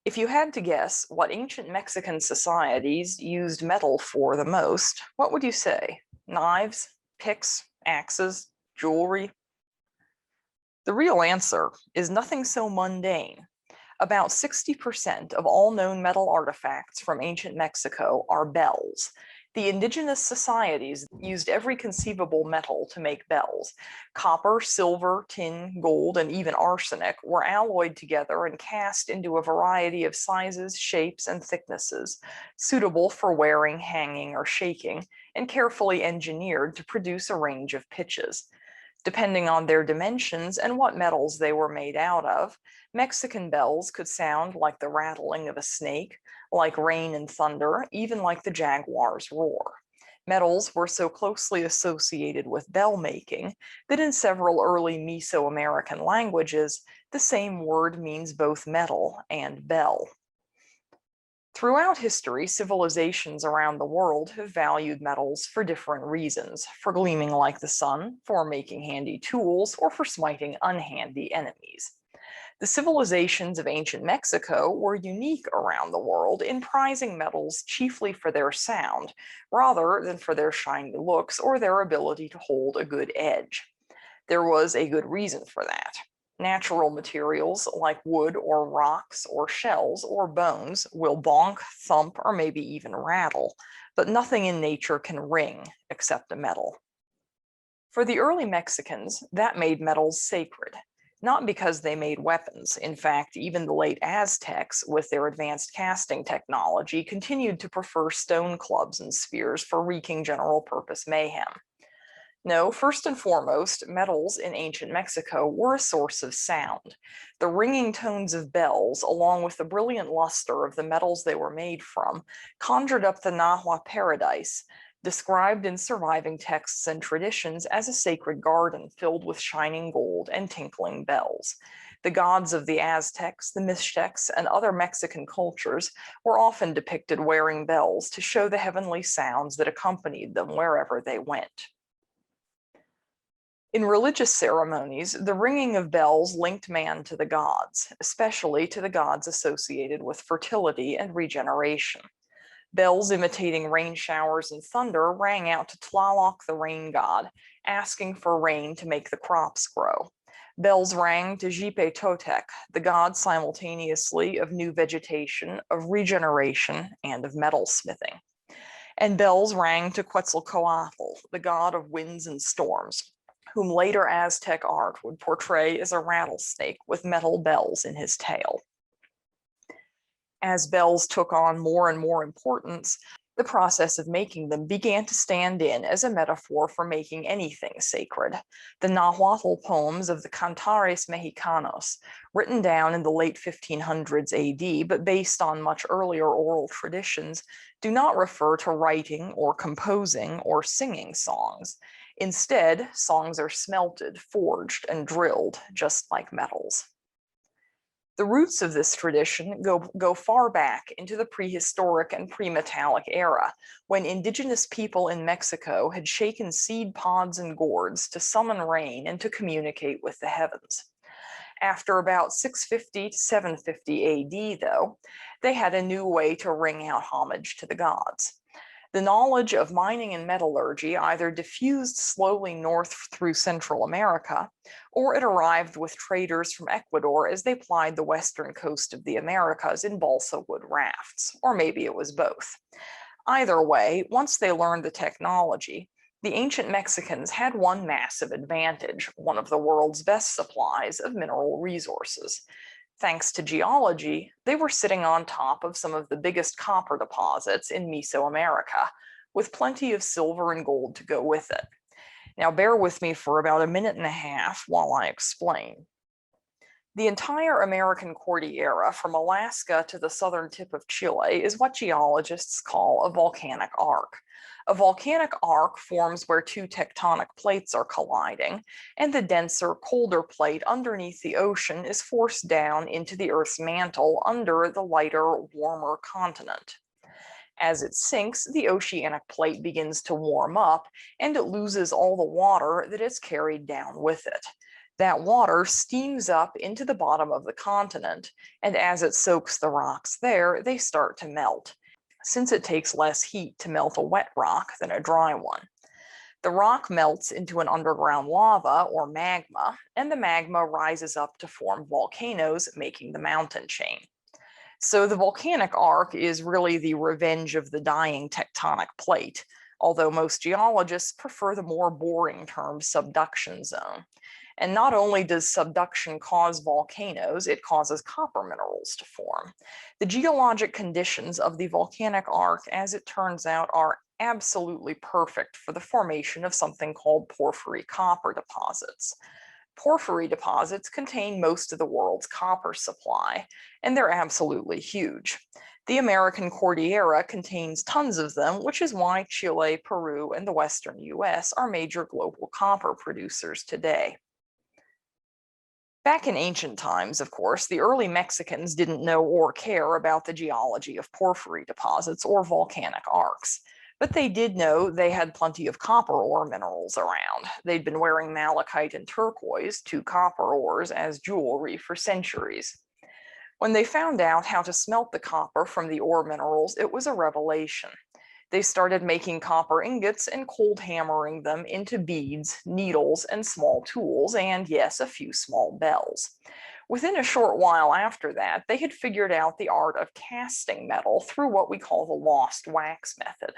If you had to guess what ancient Mexican societies used metal for the most, what would you say? Knives, picks, axes, jewelry? The real answer is nothing so mundane. About 60% of all known metal artifacts from ancient Mexico are bells. The indigenous societies used every conceivable metal to make bells. Copper, silver, tin, gold, and even arsenic were alloyed together and cast into a variety of sizes, shapes, and thicknesses, suitable for wearing, hanging, or shaking, and carefully engineered to produce a range of pitches. Depending on their dimensions and what metals they were made out of, Mexican bells could sound like the rattling of a snake, like rain and thunder, even like the jaguar's roar. Metals were so closely associated with bell making that in several early Mesoamerican languages, the same word means both metal and bell. Throughout history, civilizations around the world have valued metals for different reasons, for gleaming like the sun, for making handy tools, or for smiting unhandy enemies. The civilizations of ancient Mexico were unique around the world in prizing metals chiefly for their sound, rather than for their shiny looks or their ability to hold a good edge. There was a good reason for that. Natural materials like wood or rocks or shells or bones will bonk, thump, or maybe even rattle, but nothing in nature can ring except a metal. For the early Mexicans, that made metals sacred, not because they made weapons. In fact, even the late Aztecs, with their advanced casting technology, continued to prefer stone clubs and spears for wreaking general purpose mayhem. No, first and foremost, metals in ancient Mexico were a source of sound. The ringing tones of bells, along with the brilliant luster of the metals they were made from, conjured up the Nahua paradise, described in surviving texts and traditions as a sacred garden filled with shining gold and tinkling bells. The gods of the Aztecs, the Mixtecs, and other Mexican cultures were often depicted wearing bells to show the heavenly sounds that accompanied them wherever they went. In religious ceremonies, the ringing of bells linked man to the gods, especially to the gods associated with fertility and regeneration. Bells imitating rain showers and thunder rang out to Tlaloc, the rain god, asking for rain to make the crops grow. Bells rang to Xipe Totec, the god simultaneously of new vegetation, of regeneration, and of metalsmithing. And bells rang to Quetzalcoatl, the god of winds and storms, whom later Aztec art would portray as a rattlesnake with metal bells in his tail. As bells took on more and more importance, the process of making them began to stand in as a metaphor for making anything sacred. The Nahuatl poems of the Cantares Mexicanos, written down in the late 1500s AD, but based on much earlier oral traditions, do not refer to writing or composing or singing songs. Instead, songs are smelted, forged, and drilled, just like metals. The roots of this tradition go far back into the prehistoric and pre-metallic era, when indigenous people in Mexico had shaken seed pods and gourds to summon rain and to communicate with the heavens. After about 650 to 750 AD, though, they had a new way to ring out homage to the gods. The knowledge of mining and metallurgy either diffused slowly north through Central America, or it arrived with traders from Ecuador as they plied the western coast of the Americas in balsa wood rafts, or maybe it was both. Either way, once they learned the technology, the ancient Mexicans had one massive advantage, one of the world's best supplies of mineral resources. Thanks to geology, they were sitting on top of some of the biggest copper deposits in Mesoamerica, with plenty of silver and gold to go with it. Now bear with me for about a minute and a half while I explain. The entire American Cordillera, from Alaska to the southern tip of Chile, is what geologists call a volcanic arc. A volcanic arc forms where two tectonic plates are colliding, and the denser, colder plate underneath the ocean is forced down into the Earth's mantle under the lighter, warmer continent. As it sinks, the oceanic plate begins to warm up, and it loses all the water that it's carried down with it. That water steams up into the bottom of the continent, and as it soaks the rocks there, they start to melt, since it takes less heat to melt a wet rock than a dry one. The rock melts into an underground lava or magma, and the magma rises up to form volcanoes, making the mountain chain. So the volcanic arc is really the revenge of the dying tectonic plate, although most geologists prefer the more boring term subduction zone. And not only does subduction cause volcanoes, it causes copper minerals to form. The geologic conditions of the volcanic arc, as it turns out, are absolutely perfect for the formation of something called porphyry copper deposits. Porphyry deposits contain most of the world's copper supply, and they're absolutely huge. The American Cordillera contains tons of them, which is why Chile, Peru, and the Western US are major global copper producers today. Back in ancient times, of course, the early Mexicans didn't know or care about the geology of porphyry deposits or volcanic arcs. But they did know they had plenty of copper ore minerals around. They'd been wearing malachite and turquoise, two copper ores, as jewelry for centuries. When they found out how to smelt the copper from the ore minerals, it was a revelation. They started making copper ingots and cold hammering them into beads, needles, and small tools, and yes, a few small bells. Within a short while after that, they had figured out the art of casting metal through what we call the lost wax method.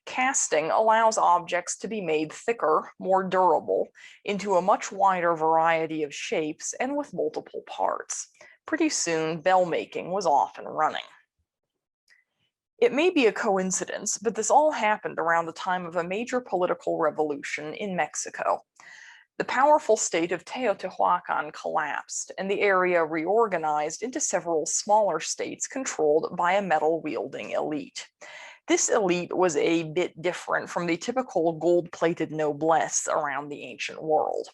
Casting allows objects to be made thicker, more durable, into a much wider variety of shapes and with multiple parts. Pretty soon, bell making was off and running. It may be a coincidence, but this all happened around the time of a major political revolution in Mexico. The powerful state of Teotihuacán collapsed, and the area reorganized into several smaller states controlled by a metal-wielding elite. This elite was a bit different from the typical gold-plated noblesse around the ancient world.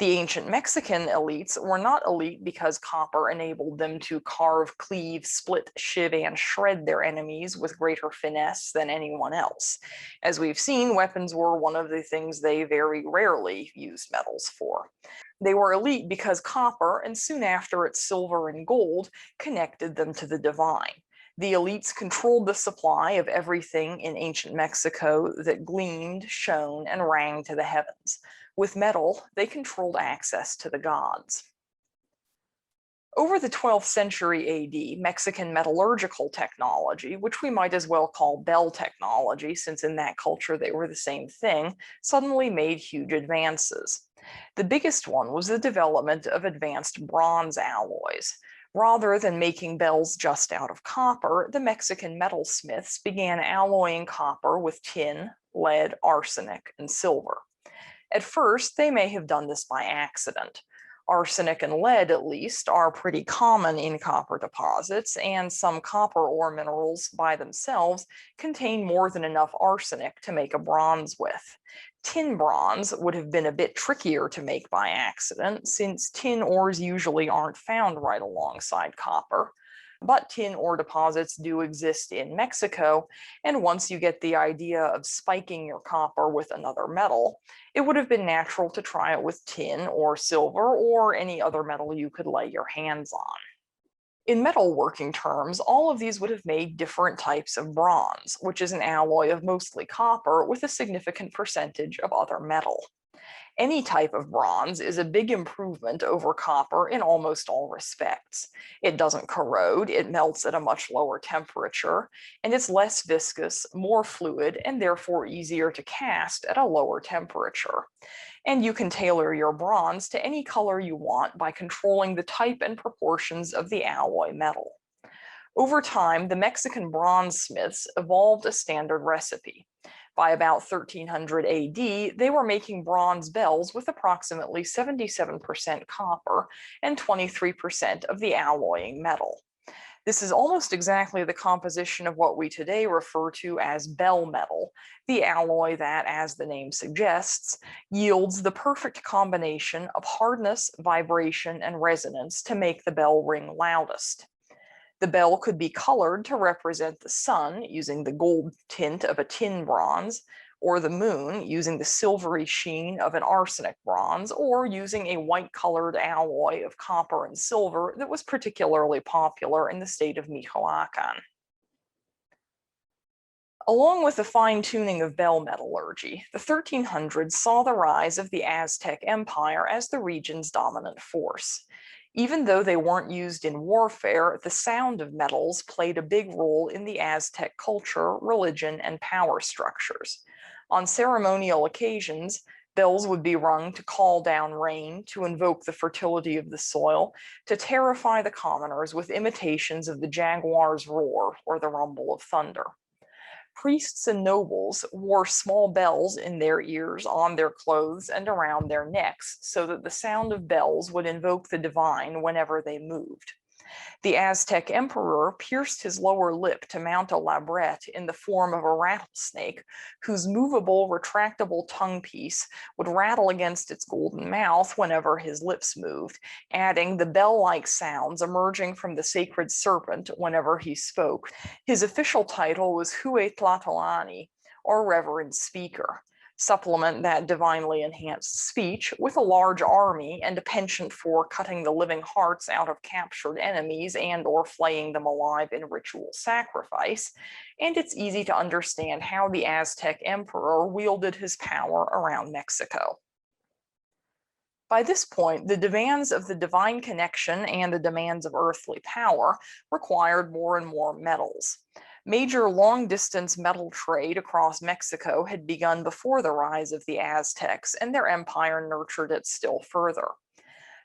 The ancient Mexican elites were not elite because copper enabled them to carve, cleave, split, shiv, and shred their enemies with greater finesse than anyone else. As we've seen, weapons were one of the things they very rarely used metals for. They were elite because copper, and soon after its silver and gold, connected them to the divine. The elites controlled the supply of everything in ancient Mexico that gleamed, shone, and rang to the heavens. With metal, they controlled access to the gods. Over the 12th century AD, Mexican metallurgical technology, which we might as well call bell technology, since in that culture they were the same thing, suddenly made huge advances. The biggest one was the development of advanced bronze alloys. Rather than making bells just out of copper, the Mexican metalsmiths began alloying copper with tin, lead, arsenic, and silver. At first, they may have done this by accident. Arsenic and lead, at least, are pretty common in copper deposits, and some copper ore minerals by themselves contain more than enough arsenic to make a bronze with. Tin bronze would have been a bit trickier to make by accident, since tin ores usually aren't found right alongside copper. But tin ore deposits do exist in Mexico, and once you get the idea of spiking your copper with another metal, it would have been natural to try it with tin or silver or any other metal you could lay your hands on. In metalworking terms, all of these would have made different types of bronze, which is an alloy of mostly copper with a significant percentage of other metal. Any type of bronze is a big improvement over copper in almost all respects. It doesn't corrode, it melts at a much lower temperature, and it's less viscous, more fluid, and therefore easier to cast at a lower temperature. And you can tailor your bronze to any color you want by controlling the type and proportions of the alloy metal. Over time, the Mexican bronze smiths evolved a standard recipe. By about 1300 AD, they were making bronze bells with approximately 77% copper and 23% of the alloying metal. This is almost exactly the composition of what we today refer to as bell metal, the alloy that, as the name suggests, yields the perfect combination of hardness, vibration, and resonance to make the bell ring loudest. The bell could be colored to represent the sun using the gold tint of a tin bronze, or the moon using the silvery sheen of an arsenic bronze, or using a white-colored alloy of copper and silver that was particularly popular in the state of Michoacán. Along with the fine-tuning of bell metallurgy, the 1300s saw the rise of the Aztec Empire as the region's dominant force. Even though they weren't used in warfare, the sound of metals played a big role in the Aztec culture, religion, and power structures. On ceremonial occasions, bells would be rung to call down rain, to invoke the fertility of the soil, to terrify the commoners with imitations of the jaguar's roar or the rumble of thunder. Priests and nobles wore small bells in their ears, on their clothes, and around their necks, so that the sound of bells would invoke the divine whenever they moved. The Aztec emperor pierced his lower lip to mount a labrette in the form of a rattlesnake, whose movable, retractable tongue piece would rattle against its golden mouth whenever his lips moved, adding the bell-like sounds emerging from the sacred serpent whenever he spoke. His official title was Huetlatoani, or Reverend Speaker. Supplement that divinely enhanced speech with a large army and a penchant for cutting the living hearts out of captured enemies and or flaying them alive in ritual sacrifice, and it's easy to understand how the Aztec emperor wielded his power around Mexico. By this point, the demands of the divine connection and the demands of earthly power required more and more metals. Major long-distance metal trade across Mexico had begun before the rise of the Aztecs, and their empire nurtured it still further.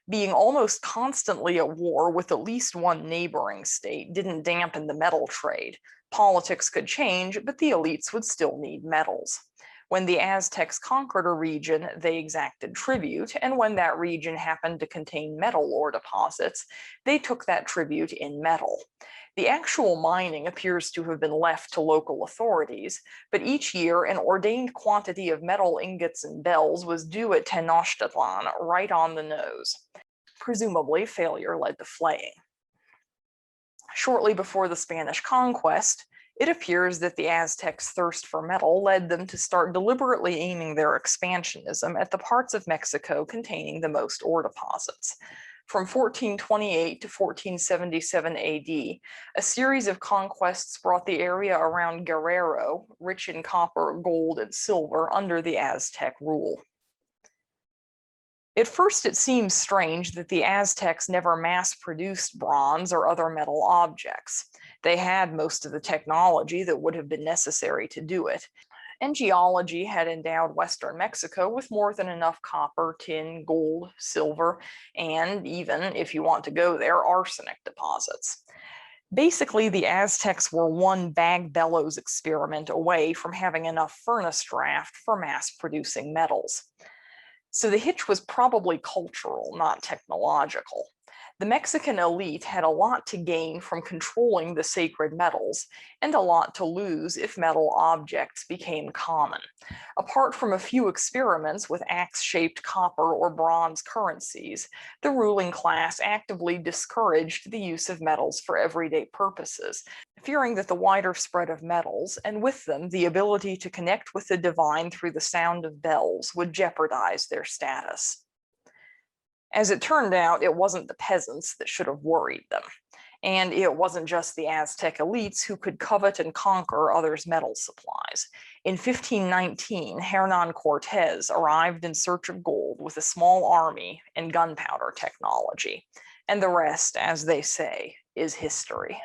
Being almost constantly at war with at least one neighboring state didn't dampen the metal trade. Politics could change, but the elites would still need metals. When the Aztecs conquered a region, they exacted tribute, and when that region happened to contain metal ore deposits, they took that tribute in metal. The actual mining appears to have been left to local authorities, but each year an ordained quantity of metal ingots and bells was due at Tenochtitlan, right on the nose. Presumably, failure led to flaying. Shortly before the Spanish conquest, it appears that the Aztecs' thirst for metal led them to start deliberately aiming their expansionism at the parts of Mexico containing the most ore deposits. From 1428 to 1477 AD, a series of conquests brought the area around Guerrero, rich in copper, gold, and silver, under the Aztec rule. At first, it seems strange that the Aztecs never mass-produced bronze or other metal objects. They had most of the technology that would have been necessary to do it, and geology had endowed Western Mexico with more than enough copper, tin, gold, silver, and even, if you want to go there, arsenic deposits. Basically, the Aztecs were one bag bellows experiment away from having enough furnace draft for mass-producing metals. So the hitch was probably cultural, not technological. The Mexican elite had a lot to gain from controlling the sacred metals, and a lot to lose if metal objects became common. Apart from a few experiments with axe-shaped copper or bronze currencies, the ruling class actively discouraged the use of metals for everyday purposes, fearing that the wider spread of metals, and with them the ability to connect with the divine through the sound of bells, would jeopardize their status. As it turned out, it wasn't the peasants that should have worried them. And it wasn't just the Aztec elites who could covet and conquer others' metal supplies. In 1519, Hernán Cortés arrived in search of gold with a small army and gunpowder technology. And the rest, as they say, is history.